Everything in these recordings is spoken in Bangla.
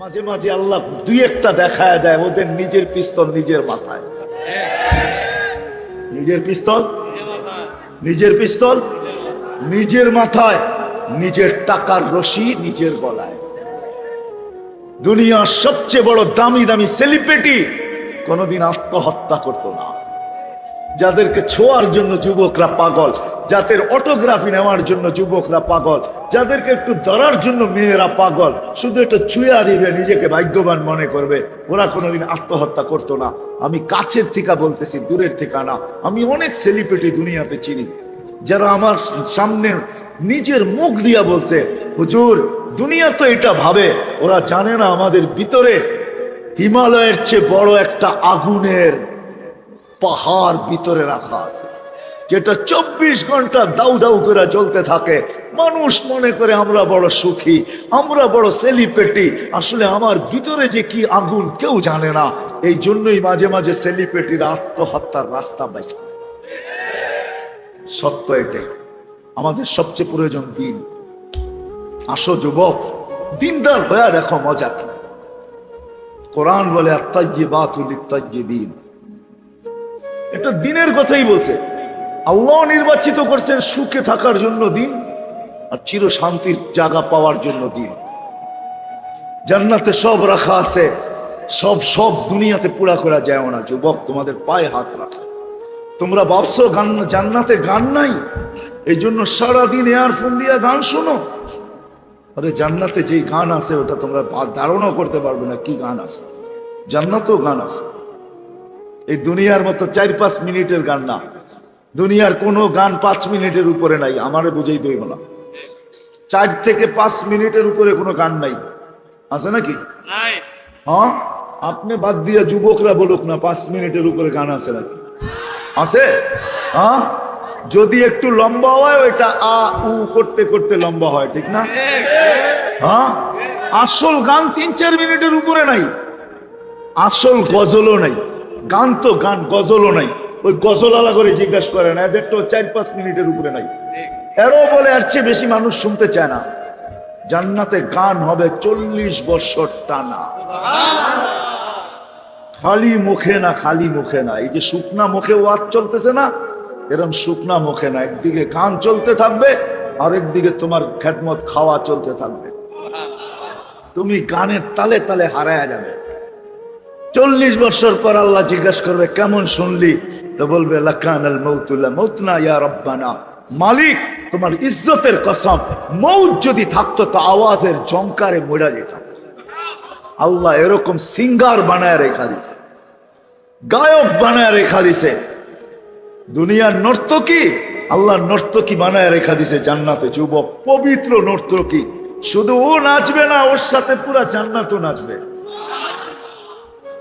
মাঝে মাঝে আল্লাহ দুই একটা দেখায় দেয় ওদের নিজের পিস্তল নিজের মাথায়। নিজের পিস্তল নিজের পিস্তল নিজের মাথায়, নিজের টাকার রশি নিজের গলায়। দুনিয়ার সবচেয়ে বড় দামি দামি সেলিব্রিটি কোনোদিন আত্মহত্যা করতো না। যাদেরকে ছোঁয়ার জন্য যুবকরা পাগল, যাদের অটোগ্রাফি নেওয়ার জন্য যুবকরা পাগল, যাদেরকে একটু ধরার জন্য মেয়েরা পাগল, শুধু একটু ছুঁয়া দিবে নিজেকে ভাগ্যবান মনে করবে, ওরা কোনোদিন আত্মহত্যা করতো না। আমি কাছের থেকে বলতেছি, দূরের থেকে না। আমি অনেক সেলিব্রিটি দুনিয়াতে চিনি যারা আমার সামনে নিজের মুখ দিয়া বলছে, হুজুর দুনিয়া তো এটা ভাবে, ওরা জানে না আমাদের ভিতরে হিমালয়ের চেয়ে বড় একটা আগুনের পাহাড় ভিতরে রাখা আছে, যেটা 24 ঘন্টা দাউ দাউ করে চলতে থাকে। মানুষ মনে করে আমরা বড় সুখী, আমরা বড় সেলিব্রিটি, আসলে আমার ভিতরে যে কি আগুন কেউ জানে না। এই জন্যই মাঝে মাঝে সেলিব্রিটির আত্মহত্যার রাস্তা বেছে। সত্য এটাই। আমাদের সবচেয়ে প্রয়োজন দিন। আসো যুবক, দিনদার হয়ে দেখো মজা কি। কোরআন বলে আত-তাইয়্যিবাতু লিত-তাইয়্যিবিন, এটা দিনের কথাই বলছে। আল্লাহ নির্বাচিত করছেন সুখে থাকার জন্য দিন, আর চির শান্তির জায়গা পাওয়ার জন্য দিন। জান্নাতে সব রাখা আছে, সব সব দুনিয়াতে পুরা করা যায় না। যুবক, তোমাদের পায়ে হাত রাখা। তোমরা ভাবছো জান্নাতে গান নাই, এই জন্য সারাদিন এয়ারফোন দিয়ে গান শোনো। আরে জান্নাতে যে গান আছে ওটা তোমরা ধারণা করতে পারবে না কি গান আছে। জান্নাতেও গান আছে, এই দুনিয়ার মতো 4-5 মিনিটের গান না। দুনিয়ার কোনো গান 5 মিনিটের উপরে নাই। আমারে বুঝেই দইব না, 4 থেকে 5 মিনিটের উপরে কোনো গান নাই। আছে নাকি? হ্যাঁ, আপনি বাদ দিয়ে যুবকরা বলুক না 5 মিনিটের উপরে গান আছে নাকি? আছে? হ্যাঁ, যদি একটু লম্বা হয় ওইটা আ উ করতে করতে লম্বা হয়, ঠিক না? হ্যাঁ, আসল গান 3-4 মিনিটের উপরে নাই। আসল গজলও নাই। গান তো গান, গজলও নাই। ওই গজলালা করে জিজ্ঞাসা করে না, এদের তো 4-5 মিনিটের উপরে নাই। এরও বলে আর চেয়ে বেশি মানুষ শুনতে চায় না। জান্নাতে গান হবে 40 বছর টানা, খালি মুখে না, খালি মুখে না। এই যে শুকনা মুখে ওয়াজ চলতেছে না, এরকম শুকনা মুখে না। একদিকে গান চলতে থাকবে, আরেকদিকে তোমার খেদমত খাওয়া চলতে থাকবে। তুমি গানের তালে তালে হারায় যাবে। 40 বছর পর আল্লাহ জিজ্ঞাসা করবে কেমন শুনলি, তো বলবে লাকানাল মাউতু লা মাউতনা ইয়া রাব্বানা, মালিক তোমার ইজ্জতের কসম, মৌত যদি থাকতো তো আওয়াজের জংকারে মরে যেতাম। আল্লাহ এরকম সিঙ্গার বানায় রেখা দিছে, গায়ক বানায় রেখা দিছে। দুনিয়ার নর্তকী আল্লাহ নর্তকী বানায় রেখা দিছে জান্নাতে। যুবক, পবিত্র নর্তকী। শুধু ও নাচবে না, ওর সাথে পুরা জান্নাতও নাচবে।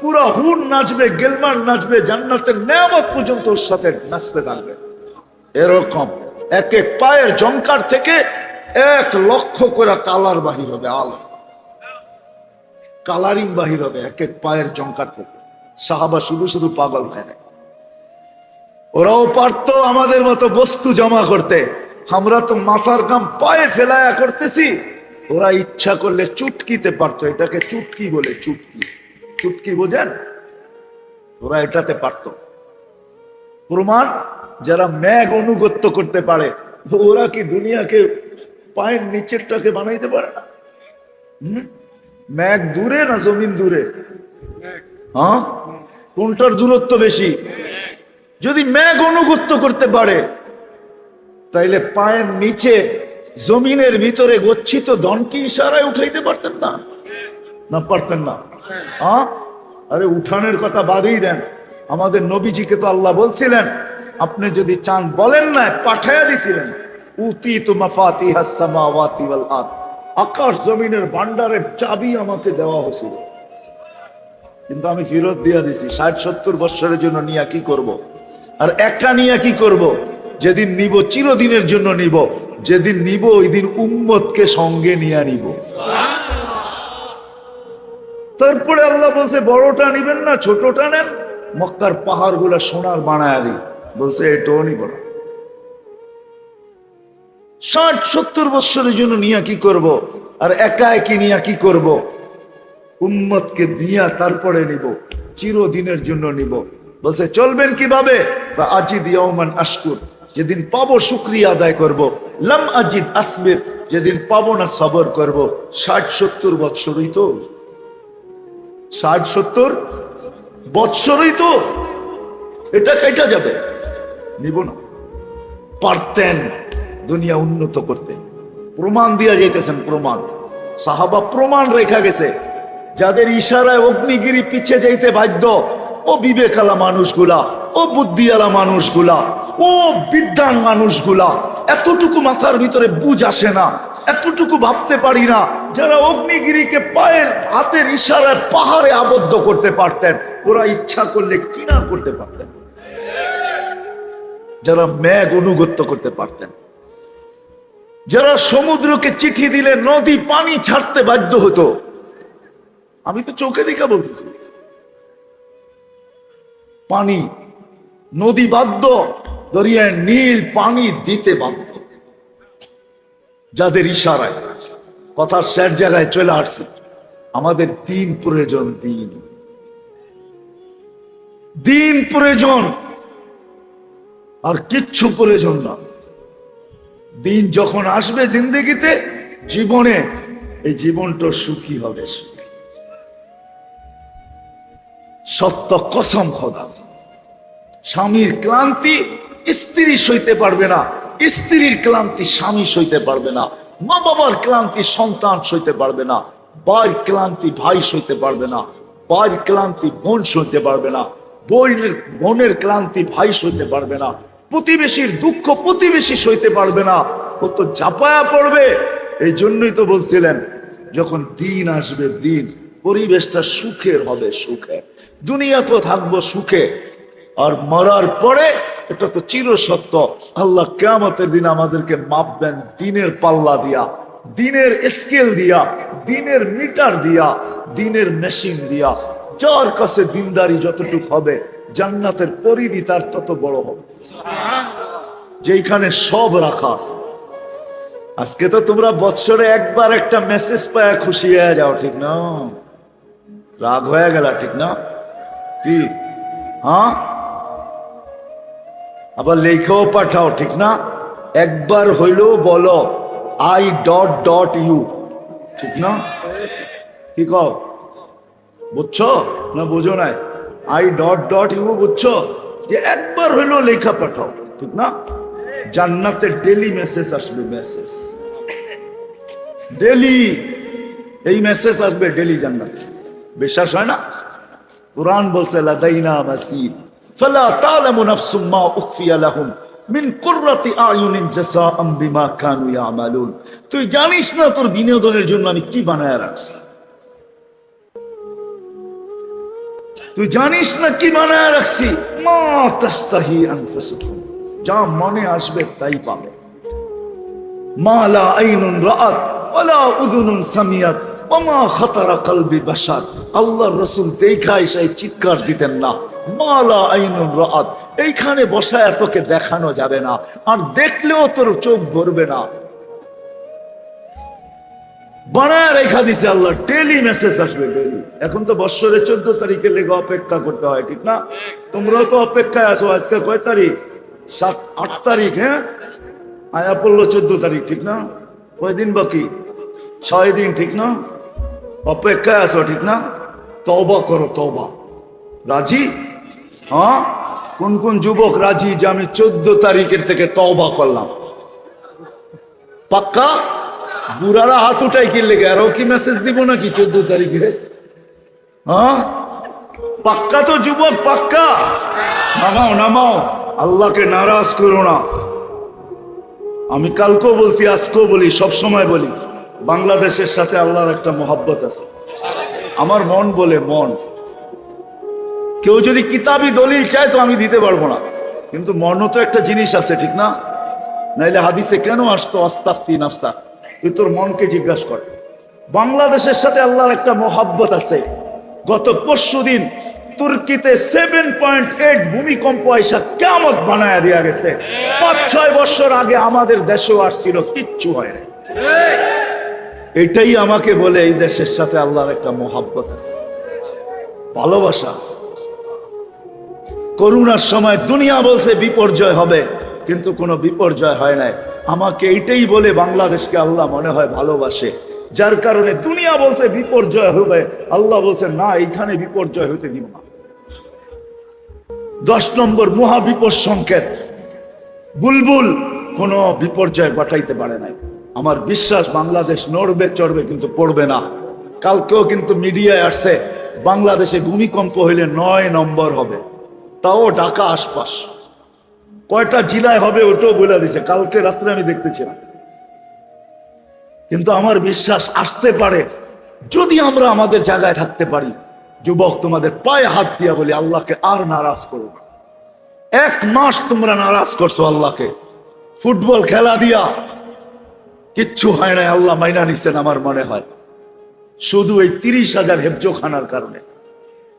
পুরা হুন নাচবে, গেলমান নাচবে, জান্নাতের নেয়ামত পর্যন্ত ওর সাথে নাচতে থাকবে। এরকম এক এক পায়ের জংকার থেকে 1 লক্ষ করে কালার বাহির হবে, আল কালারিং বাহির হবে এক এক পায়ের জংকার থেকে। সাহাবা শুধু শুধু পাগল হয় না। ওরাও পারতো আমাদের মতো বস্তু জমা করতে, আমরা তো মাথার গাম পায়ে ফেলায়া করতেছি। ওরা ইচ্ছা করলে চুটকিতে পারতো, এটাকে চুটকি বলে। চুটকি, চুটকি বোঝেন? ওরা এটাতে পারতো। প্রমাণ, যারা মেঘ অনুগত্য করতে পারে ওরা কি দুনিয়াকে পায়ের নিচেরটাকে বানাইতে পারে না? মেঘ দূরে না জমিন দূরে? হ্যাঁ, কোনটার দূরত্ব বেশি? যদি মেঘ অনুগত্য করতে পারে তাইলে পায়ের নিচে জমিনের ভিতরে গচ্ছিত ধনকে ইশারায় উঠাইতে পারতেন না? না পারতেন না? হ্যাঁ, আরে উঠানের কথা বাদই দেন। আমাদের নবীজিকে তো আল্লাহ বলছিলেন, আপনি যদি চান বলেন না, পাঠাইয়া দিছিলেন। উতিতু মাফাতিহাস সামাওয়াতি ওয়াল আরদ, আকাশ জমিনের ভান্ডারের চাবি আমাকে দেওয়া হয়েছিল, কিন্তু আমি ফেরত দিয়ে দিছি। 60-70 বছরের জন্য নিয়ে কি করব? আর একা নিয়ে কি করব? যেদিন নিব চিরদিনের জন্য নিব, যেদিন নিব ওই দিন উম্মতকে সঙ্গে নিয়ে নিব। তারপরে আল্লাহ বলছে বড়টা নিবেন না, ছোটটা নেন। মক্কার পাহাড় গুলা সোনার বানায় দিই, বলছে এটাও নিব না। 60-70 বছরের জন্য নিয়ে কি করব? আর একা একই নিয়ে কি করব? উম্মতকে দিয়া তারপরে নিব, চিরদিনের জন্য নিব। বলছে চলবেন কিভাবে? আজিদ ইয়াউমান আশকুর, যেদিন পাবো শুকরিয়া আদায় করব। লাম আজিদ আসবির, যেদিন পাবো না সবর করব। 60-70 বৎসরই তো, 60-70 বৎসরই তো, এটা কেটে যাবে, নিব না। পারতেন দুনিয়া উন্নত করতে, প্রমাণ দিয়া যাইতেছেন, প্রমাণ। সাহাবা প্রমাণ রেখা গেছে, যাদের ইশারায় অগ্নিগিরি পিছে যাইতে বাধ্য, ও বিবেকালা মানুষগুলা, ও বুদ্ধিওয়ালা মানুষগুলা, ও বিদ্যান মানুষগুলা, এতটুকু মাথার ভিতরে বুঝ আসে না, এতটুকু ভাবতে পারি না, যারা অগ্নিগিরিকে পায়ের হাতের ইশারায় পাহাড়ে আবদ্ধ করতে পারতেন, ওরা ইচ্ছা করলে কি না করতে পারতেন। যারা মেঘ অনুগত্য করতে পারতেন, যারা সমুদ্রকে চিঠি দিলে নদী পানি ছাড়তে বাধ্য হতো। আমি তো চোখে দেখা বলতেছি, পানি, নদী বাধ্য, দরিয়ায় নীল পানি দিতে বাধ্য, যাদের ইশারায়। কথার শেষ জায়গায় চলে আসছে, আমাদের দিন প্রয়োজন, দিন, দিন প্রয়োজন, আর কিচ্ছু প্রয়োজন না। দিন যখন আসবে জিন্দগিতে, জীবনে, এই জীবনটা সুখী হবে, সুখী। সত্য কসম খোদা, স্বামীর ক্লান্তি স্ত্রী সইতে পারবে না, স্ত্রীর ক্লান্তি স্বামী সইতে পারবে না, মা বাবার ক্লান্তি সন্তান সইতে পারবে না, ভাইয়ের ক্লান্তি ভাই সইতে পারবে না, ভাইয়ের ক্লান্তি বোন সইতে পারবে না, বোনের ক্লান্তি ভাই সইতে পারবে না, প্রতিবেশীর দুঃখ প্রতিবেশী সইতে পারবে না, ও তো ঝাঁপায়া পড়বে। এই জন্যই তো বলছিলেন, যখন দিন আসবে, দিন, পরিবেশটা সুখের হবে, সুখে, দুনিয়া তো থাকবো সুখে, আর মরার পরে, এটা তো চির সত্য, আল্লাহ কিয়ামতের দিন আমাদেরকে মাপবেন দিনের পাল্লা দিয়া, দিনের স্কেল দিয়া, দিনের মিটার দিয়া, দিনের মেশিন দিয়া। যার কাছে দিনদারি যতটুক হবে, জান্নাতের পরিধি তার তত বড় হবে, যেখানে সব রাখা আছে। আজকে তো তোমরা বৎসরে একবার একটা মেসেজ পায় খুশি হয়ে যাও, ঠিক না? রাগ হয়ে গেল, ঠিক না? কি? হ্যাঁ, আবার লেখাও পাঠাও, ঠিক না? একবার হইলেও বলো I.U, ঠিক না? কি কও, বুঝছো না বুঝো নাই? I.U বুঝছো? যে একবার হইলেও লেখা পাঠাও, ঠিক না? জান্নাতের ডেলি মেসেজ আসবে, মেসেজ ডেলি, এই মেসেজ আসবে ডেলি জান্নাতে। বিশ্বাস হয় না? কুরআন বলছে লাদাইনা মাসিদ ফালা তা'লামু নাফসুম মা উখফিয়া লাহুম মিন কুররাতি আয়ুনিন জাযাআম বিমা কানু ইয়ামালুন। তুই জানিস না তোর বিনোদনের জন্য আমি কি বানায়া রাখছি? তুই জানিস না কি বানায়া রাখছি? মা তাস্তাহি আনফুসুকুম, যা মনে আসবে তাই পাবে। মা লা আইনুন রাআত ওয়ালা উযুনুন সামিয়াত ওয়া মা খাতারা কলবি বাশার। আল্লাহর রাসূল দেখা এসে চিৎকার দিতেন না, মা লা আইনুন রাআত, এইখানে বসায় তোকে দেখানো যাবে না, আর দেখলেও তোর চোখ ভরবে না। বানায় রেখা দিছে আল্লাহ, ডেলি মেসেজ আসবে, ডেলি। এখন তো বৎসরের 14 তারিখের লেগে অপেক্ষা করতে হয়, ঠিক না? তোমরাও তো অপেক্ষায় আছো। আজকে কয় তারিখ? 8 তারিখ। হ্যাঁ, আয়া পড়লো 14 তারিখ, ঠিক না? কয়দিন বাকি? 6 দিন, ঠিক না? অপেক্ষায় আছো, ঠিক না? তওবা করো, তওবা। রাজি? হ্যাঁ, কোন কোন যুবক রাজি যে আমি 14 তারিখের থেকে তওবা করলাম? পাক্কা? বুড়ারা হাত উঠাই কি লেগে, আরো কি মেসেজ দিব নাকি 14 তারিখে? হ্যাঁ, পাক্কা তো যুবক, পাক্কা? নামাও, নামাও, আল্লাহকে নারাজ করো না। আমি কালকেও বলছি, আজকেও বলি, সব সময় বলি, বাংলাদেশের সাথে আল্লাহর একটা মহব্বত আছে। আমার মন বলে, মন, কেউ যদি কিতাবি দলিল চায় তো আমি দিতে পারবো না, কিন্তু মনও তো একটা জিনিস আছে, ঠিক না? নাইলে হাদিসে কেন আসতো আস্তাফতি নাফসা? তুই তোর মনকে জিজ্ঞাসা কর। বাংলাদেশের সাথে আল্লাহর একটা মহব্বত আছে। গত পরশুদিন তুর্কিতে 7.8 ভূমিকম্প আইসা কিয়ামত বানায়া দিয়া গেছে। 5-6 বছর আগে আমাদের দেশেও আসছিল, কিচ্ছু হয় না। এটাই আমাকে বলে এই দেশের সাথে আল্লাহর একটা মহাব্বত আছে, ভালোবাসা আছে। করোনার সময় দুনিয়া বলছে বিপর্যয় হবে, কিন্তু কোনো বিপর্যয় হয় নাই। আমাকে এইটাই বলে বাংলাদেশকে আল্লাহ মনে হয় ভালোবাসে, যার কারণে দুনিয়া বলছে বিপর্যয় হবে, আল্লাহ বলছে না, এইখানে বিপর্যয় হতে দিব না। 10 নম্বর মহাবিপদ সংকেত, বুলবুল কোন বিপর্যয় ঘটাইতে পারে নাই। আমার বিশ্বাস বাংলাদেশ নড়বে চড়বে, কিন্তু পড়বে না। কালকেও কিন্তু মিডিয়ায় আসছে বাংলাদেশে ভূমিকম্প হইলে 9 নম্বর হবে, তাও ঢাকা আশপাশ। কয়টা জেলায় হবে ওটাও বলে দিছে, কালকে রাত্রে আমি দেখতেছিলাম। কিন্তু আমার বিশ্বাস আসতে পারে যদি আমরা আমাদের জায়গায় থাকতে পারি। যুবক, তোমাদের পায়ে হাত দিয়া বলি, আল্লাহকে আর নারাজ করো না। 1 মাস তোমরা নারাজ করছো আল্লাহকে, ফুটবল খেলা দিয়া কিচ্ছু হয় নাই, আল্লাহ মাইনা নিছেন আমার মনে হয়। শুধু এই 30,000 হেফজোখানার কারণে,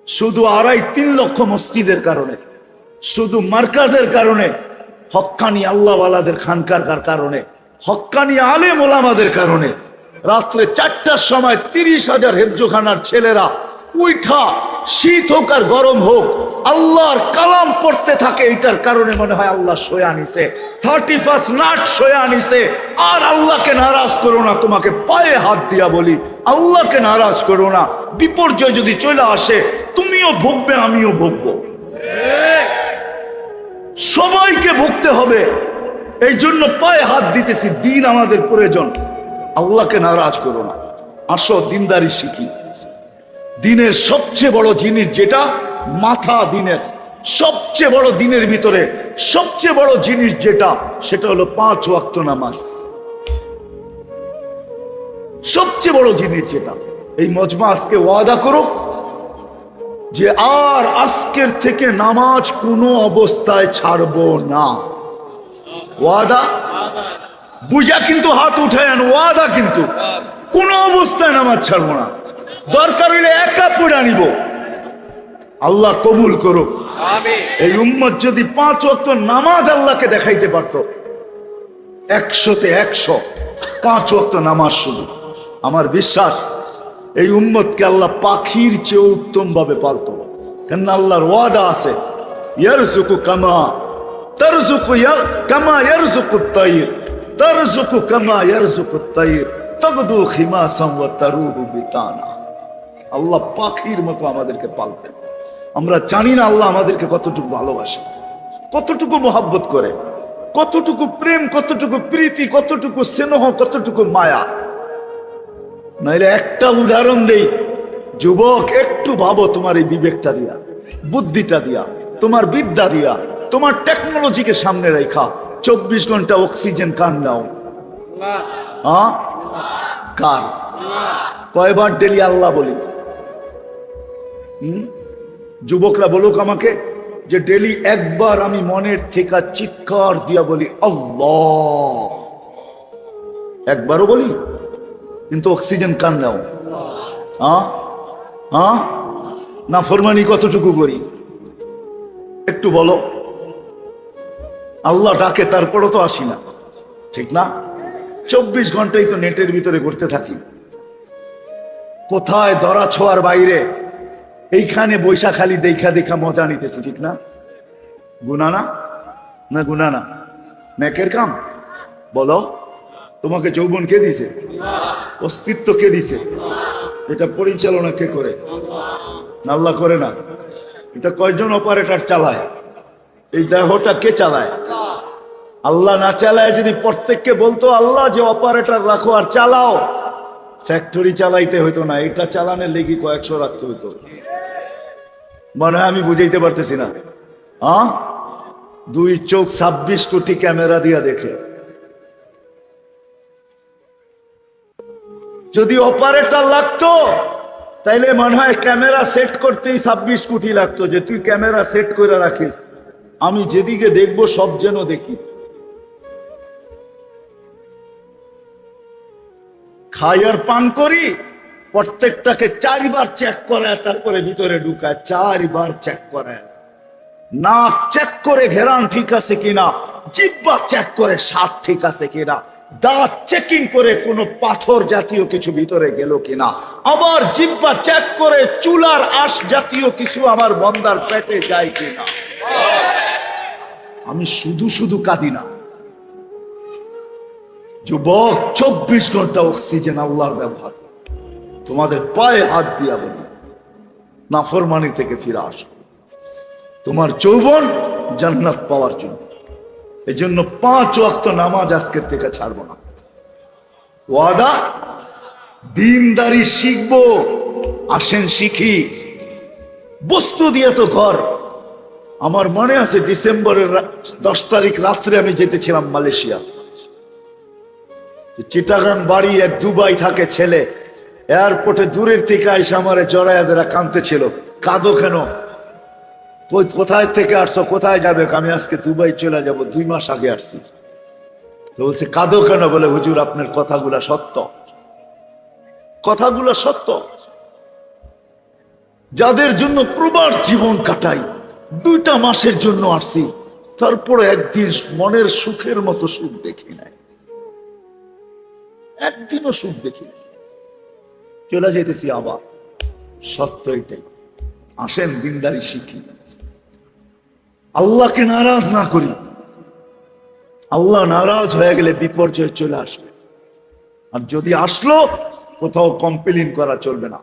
শুধু 2.5-3 লক্ষ মসজিদের কারণে, শুধু মার্কাজের কারণে, হক্কানি আল্লাহওয়ালাদের খানকার কারণে, হক্কানি আলেম ওলামাদের কারণে রাত্রে 4টার সময় 30,000 হেফজোখানার ছেলেরা উঠা, শীত হোক আর গরম হোক, আল্লাহর কালাম পড়তে থাকে। এটার কারণে মনে হয় আল্লাহ সয়া নিছে, 31 নাট সয়া নিছে। আর আল্লাহকে নারাজ করো না, তোমাকে পায়ে হাত দিয়া বলি, আল্লাহকে নারাজ করো না। বিপর্যয় যদি চলে আসে, তুমিও ভুগবে, আমিও ভুগবো, সবাইকে ভুগতে হবে। এই জন্য পায়ে হাত দিতেছি, দিন আমাদের প্রয়োজন, আল্লাহকে নারাজ করো না। আসো দিনদারি শিখি। দিনের সবচেয়ে বড় জিনিস যেটা মাথা, দিনের সবচেয়ে বড়, দিনের ভিতরে সবচেয়ে বড় জিনিস যেটা, সেটা হলো 5 ওয়াক্ত নামাজ। সবচেয়ে বড় জিনিস যেটা, এই মজমা আজকে ওয়াদা করো যে আর আজকের থেকে নামাজ কোনো অবস্থায় ছাড়বো না। ওয়াদা বুঝা কিন্তু হাত উঠায়, ওয়াদা কিন্তু কোনো অবস্থায় নামাজ ছাড়বো না। দরকার হইলে একা পড়া নিব, আল্লাহ কবুল করুক। এই উম্মত যদি 5 ওয়াক্ত নামাজ আল্লাহকে দেখাইতে পারত, 100-তে 100 5 ওয়াক্ত নামাজ শুধু, আমার বিশ্বাস এই উম্মতকে আল্লাহ পাখির চেয়ে উত্তম ভাবে পালত। কেন আল্লাহর ওয়াদা আছে, ইয়ারযুকু কামা তারযুকু কামা ইয়ারযুকুত তাইর, তারযুকু কামা ইয়ারযুকুত তাইর তাগদু খিমাসাম ওয়া তারুহু বিতানা। আল্লাহ পাখির মতো আমাদেরকে পালতেন। আমরা জানি না আল্লাহ আমাদেরকে কতটুকু ভালোবাসে, কতটুকু মোহাব্বত করে, কতটুকু প্রেম, কতটুকু প্রীতি, কতটুকু স্নেহ, কতটুকু মায়া। নাইলে একটা উদাহরণ দেই, যুবক একটু ভাবো, তোমার এই বিবেকটা দিয়া, বুদ্ধিটা দিয়া, তোমার বিদ্যা দিয়া, তোমার টেকনোলজিকে সামনে রেখা 24 ঘন্টা অক্সিজেন কার নাও? কার? কয়বার ডেলি আল্লাহ বলি? যুবকরা বলুক আমাকে যে ডেলি একবার আমি মনের থেকে চিৎকার দিয়া বলি আল্লাহ, একবারও বলি, কিন্তু অক্সিজেন কার নাও? না ফরমানি কতটুকু করি একটু বলো। আল্লাহ ডাকে, তারপরও তো আসি না, ঠিক না? 24 ঘন্টাই তো নেটের ভিতরে ঘুরতে থাকি, কোথায় ধরা ছোঁয়ার বাইরে, এইখানে বৈশা খালি দেখা দেখা মজা নিতেছি, ঠিক না? গুনাহ না? না গুনাহ না? নেকের কাম বলো। তোমাকে যৌবন কে দিছে? অস্তিত্ব কে দিছে? এটা পরিচালনা কে করে? আল্লাহ করে না? এটা কয়জন অপারেটর চালায়? এই দেহটা কে চালায়? আল্লাহ না চালায় যদি প্রত্যেককে বলতো আল্লাহ যে অপারেটর রাখো আর চালাও, ফ্যাক্টরি চালাইতে হইতো না, এটা চালানোর লেগে কয়েকশো রাখতে হইতো। মনে হয় আমি বুঝাইতে পারতেছি না? 2 চোখ 26 কোটি ক্যামেরা দিয়া দেখে। যদি অপারেটর লাগতো তাইলে মনে হয় ক্যামেরা সেট করতেই 26 কোটি লাগতো, যে তুই ক্যামেরা সেট করে রাখিস, আমি যেদিকে দেখবো সব যেন দেখি। খাই আর পান করি, প্রত্যেকটাকে 4 বার চেক করে তারপরে ভিতরে ঢুকায়, 4 বার চেক করে। নাক চেক করে ঘেরান ঠিক আছে কিনা, জিহ্বা চেক করে স্বাদ ঠিক আছে কিনা, দাঁত চেকিং করে কোনো পাথর জাতীয় কিছু ভিতরে গেল কিনা, আবার জিহ্বা চেক করে চুলার আঁশ জাতীয় কিছু আমার বান্দার পেটে যায় কিনা। আমি শুধু শুধু কাঁদি না যুবক, 24 ঘন্টা অক্সিজেন আল্লাহর ব্যবহার। তোমাদের পায়ে হাত দিয়া বলি, নাফরমানি থেকে ফিরে আসো, তোমার যৌবন জান্নাত পাওয়ার জন্য। এই জন্য 5 ওয়াক্ত নামাজ আজকের থেকে ছাড়বো না। ওয়াদা, দিনদারি শিখবো, আসেন শিখি। বস্তু দিয়ে তো ঘর। আমার মনে আছে ডিসেম্বরের 10 তারিখ রাত্রে আমি যেতেছিলাম মালয়েশিয়া। চিটাগাং বাড়ি, এক দুবাই থাকে ছেলে, এয়ারপোর্টে দূরের থেকে আইসা আমারে জড়াইয়া দেরা কাঁদতেছিল। কাঁদো কেন? কোথায় থেকে আসছো, কোথায় যাবে? আমি আজকে দুবাই চলে যাব, 2 মাস আগে আসছি। তো বলছে কাঁদো কেন? বলে হুজুর আপনার কথাগুলা সত্য, কথাগুলা সত্য। যাদের জন্য প্রবাস জীবন কাটাই, 2টা মাসের জন্য আসছি, তারপরে একদিন মনের সুখের মতো সুখ দেখি নাই, একদিনও সুখ দেখি নাই। চলে যেতেছি আবার। সত্য এটাই। আসেন দিনদারি শিখি, আল্লাহকে নারাজ না করি। আল্লাহ নারাজ হয়ে গেলে বিপর্যয় চলে আসবে। আর যদি আসলো, কোথাও কমপ্লেইন করা চলবে না,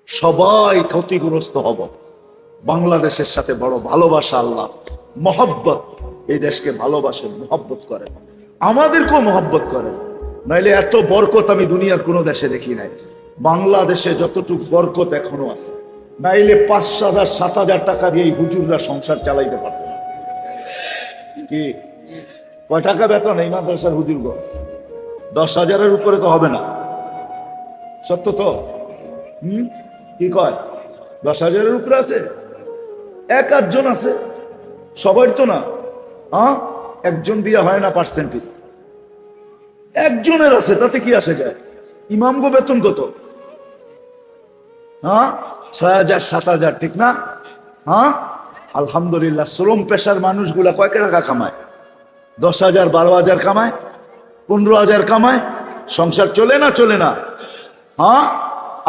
সবাই ক্ষতিগ্রস্ত হব। বাংলাদেশের সাথে বড় ভালোবাসা, আল্লাহ মহব্বত, এই দেশকে ভালোবাসেন, মহব্বত করেন, আমাদেরকেও মহব্বত করেন। নাইলে এত বরকত আমি দুনিয়ার কোনো দেশে দেখি নাই। বাংলাদেশে যতটুকু বরকত এখনো আছে, নাইলে 5,000 7,000 টাকা দিয়ে এই হুজুররা সংসার চালাইতে পারত না। কি কয় টাকা বেতন এই মাদ্রাসার হুজুর? 10,000-এর উপরে তো হবে না। সত্য তো? কি কয়? 10,000-এর উপরে আছে? 1-8 আছে, সবাই তো না। একজন দিয়ে হয় না পার্সেন্টেজ, একজনের আছে, তাতে কি আসে যায়? ইমামগো বেতন কত? 6,000 7,000, ঠিক না? আলহামদুলিল্লাহ। শ্রম পেশার মানুষগুলা কয় টাকা কামায়? 10,000 12,000 কামায়, 15,000 কামায়। সংসার চলে না? চলে না?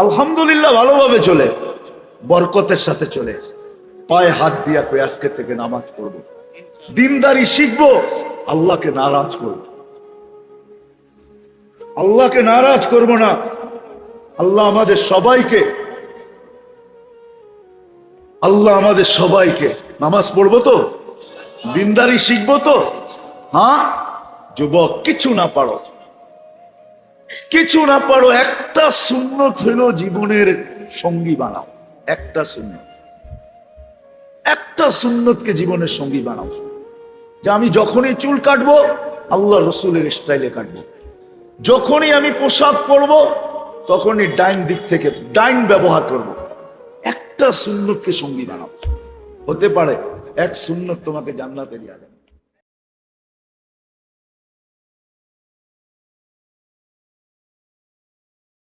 আলহামদুলিল্লাহ, ভালোভাবে চলে, বরকতের সাথে চলে। পায়ে হাত দিয়া কই আজকে থেকে নামাজ পড়বো, দিনদারি শিখবো, আল্লাহকে নারাজ করবো। আল্লাহকে নারাজ করব না। আল্লাহ আমাদের সবাইকে নামাজ পড়বো তো, দিনদারি শিখবো তো। যুবক, কিছু না পারো, একটা সুন্নত হইল জীবনের সঙ্গী বানাও। একটা সুন্নতকে জীবনের সঙ্গী বানাও। যে আমি যখনই চুল কাটবো, আল্লাহ রসুলের স্টাইলে কাটবো। যখনই আমি পোশাক পরবো, তখনই ডাইন দিক থেকে ডাইন ব্যবহার করব। একটা সুন্নতকে সঙ্গী বানাও। হতে পারে এক সুন্নত তোমাকে জান্নাতে নিয়ে যাবে।